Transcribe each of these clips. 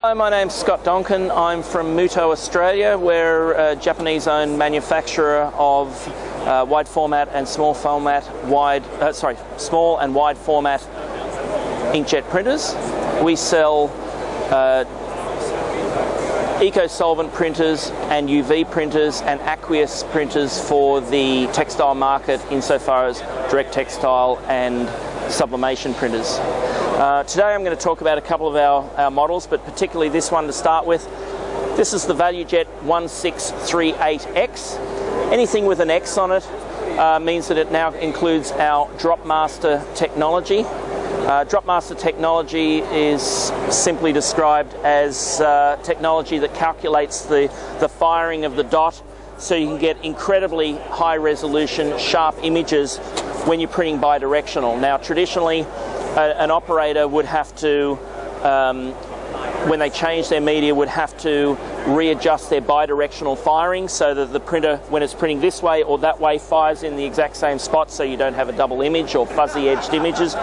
Hi, my name's Scott Donkin. I'm from Mutoh, Australia. We're a Japanese-owned manufacturer of wide format and small and wide format inkjet printers. We sell eco-solvent printers and UV printers and aqueous printers for the textile market insofar as direct textile and sublimation printers. Today I'm going to talk about a couple of our models, but particularly this one to start with. This is the ValueJet 1638X. Anything with an X on it means that it now includes our Dropmaster technology. Dropmaster technology is simply described as technology that calculates the firing of the dot so you can get incredibly high resolution, sharp images when you're printing bidirectional. Now traditionally an operator would have to, when they change their media, would have to readjust their bidirectional firing so that the printer, when it's printing this way or that way, fires in the exact same spot so you don't have a double image or fuzzy edged images.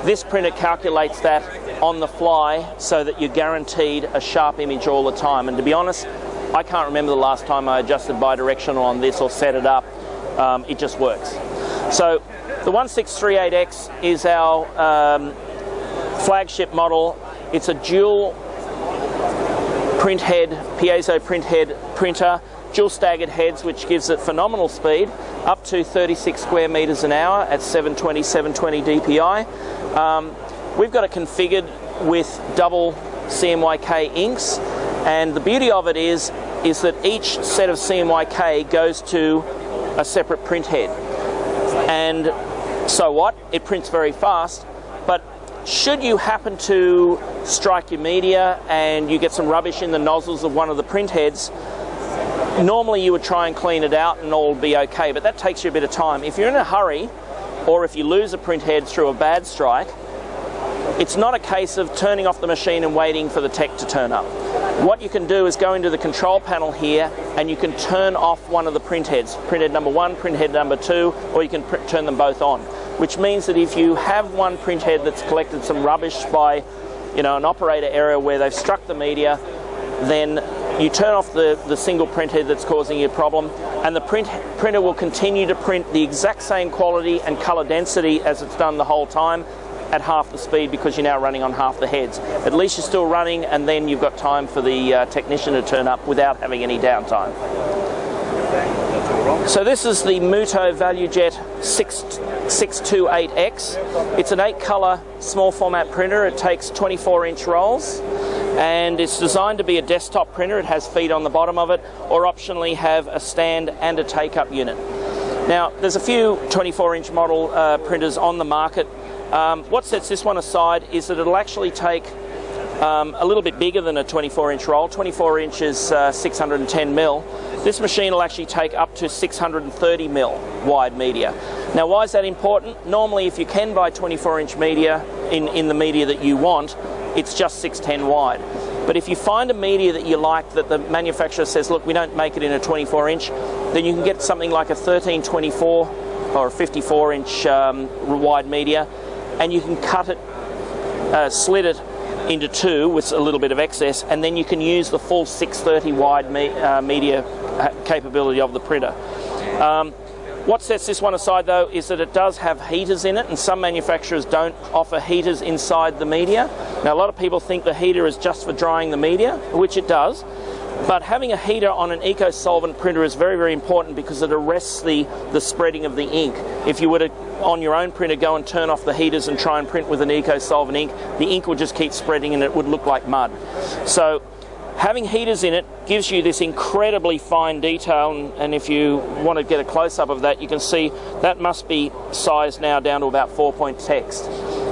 This printer calculates that on the fly so that you're guaranteed a sharp image all the time. And to be honest, I can't remember the last time I adjusted bidirectional on this or set it up. It just works. So the 1638X is our flagship model. It's a dual print head, piezo print head printer, dual staggered heads, which gives it phenomenal speed, up to 36 square meters an hour at 720 DPI. We've got it configured with double CMYK inks, and the beauty of it is that each set of CMYK goes to a separate print head. And so what? It prints very fast, but should you happen to strike your media and you get some rubbish in the nozzles of one of the print heads, normally you would try and clean it out and all will be okay, but that takes you a bit of time. If you're in a hurry, or if you lose a print head through a bad strike, it's not a case of turning off the machine and waiting for the tech to turn up. What you can do is go into the control panel here and you can turn off one of the print heads, print head number 1, print head number 2, or you can turn them both on, which means that if you have one print head that's collected some rubbish by, an operator error where they've struck the media, then you turn off the single print head that's causing you a problem, and the printer will continue to print the exact same quality and color density as it's done the whole time at half the speed, because you're now running on half the heads. At least you're still running, and then you've got time for the technician to turn up without having any downtime. So this is the Mutoh ValueJet 1628X. It's an 8-color small format printer. It takes 24-inch rolls, and it's designed to be a desktop printer. It has feet on the bottom of it, or optionally have a stand and a take-up unit. Now, there's a few 24-inch model printers on the market. What sets this one aside is that it'll actually take a little bit bigger than a 24-inch roll. 24 inches, 610 mil. This machine will actually take up to 630 mil wide media. Now, why is that important? Normally, if you can buy 24-inch media in the media that you want, it's just 610 wide. But if you find a media that you like, that the manufacturer says, look, we don't make it in a 24-inch, then you can get something like a 1324 or a 54-inch wide media, and you can cut it, slit it into two with a little bit of excess, and then you can use the full 630 wide media capability of the printer. What sets this one aside though is that it does have heaters in it, and some manufacturers don't offer heaters inside the media. Now, a lot of people think the heater is just for drying the media, which it does, but having a heater on an eco-solvent printer is very, very important because it arrests the spreading of the ink. If you were to, on your own printer, go and turn off the heaters and try and print with an eco-solvent ink, the ink would just keep spreading and it would look like mud. So having heaters in it gives you this incredibly fine detail, and if you want to get a close-up of that, you can see that must be sized now down to about 4-point text,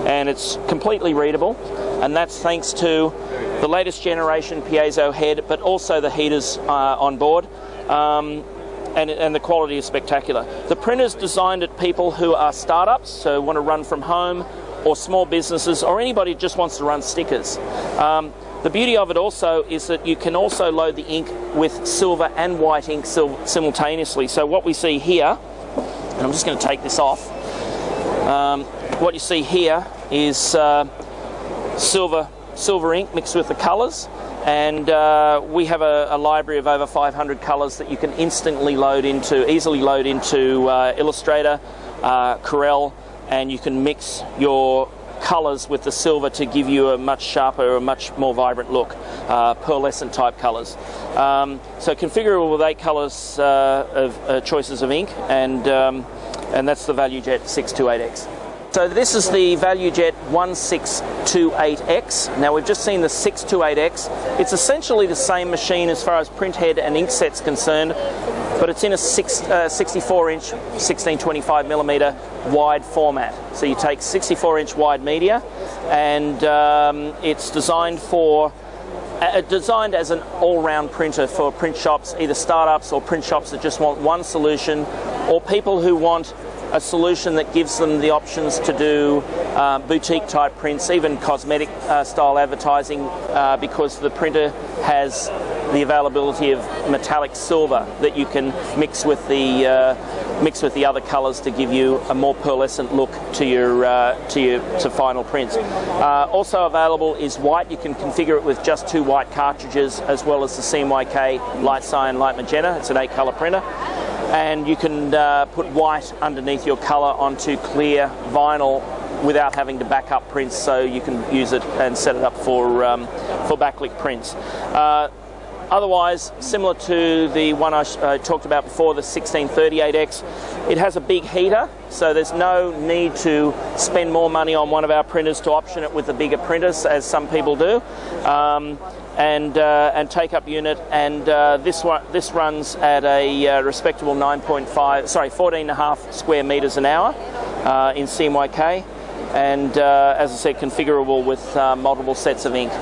and it's completely readable, and that's thanks to the latest generation piezo head, but also the heaters on board, and the quality is spectacular. The printer's designed at people who are startups, so want to run from home, or small businesses, or anybody who just wants to run stickers. The beauty of it also is that you can also load the ink with silver and white ink simultaneously. So what we see here, and I'm just going to take this off, what you see here is silver silver ink mixed with the colours, and we have a library of over 500 colours that you can easily load into Illustrator, Corel, and you can mix your colours with the silver to give you a much sharper, a much more vibrant look, pearlescent type colours. So configurable with 8 colours of choices of ink, and that's the ValueJet 628X. So this is the ValueJet 1628X. Now we've just seen the 628X. It's essentially the same machine as far as print head and ink set's concerned, but it's in a 64-inch, 1625mm wide format. So you take 64-inch wide media, and it's designed as an all-round printer for print shops, either startups or print shops that just want one solution, or people who want a solution that gives them the options to do boutique type prints, even cosmetic style advertising, because the printer has the availability of metallic silver that you can mix with the other colours to give you a more pearlescent look to your final prints. Also available is white. You can configure it with just 2 white cartridges, as well as the CMYK light cyan, light magenta. It's an 8-colour printer. And you can put white underneath your colour onto clear vinyl without having to back up prints, so you can use it and set it up for backlit prints. Otherwise, similar to the one I talked about before, the 1638X, it has a big heater, so there's no need to spend more money on one of our printers to option it with the bigger printers, as some people do. And take up unit, and this runs at a respectable 14.5 square meters an hour in CMYK, and as I said, configurable with multiple sets of ink.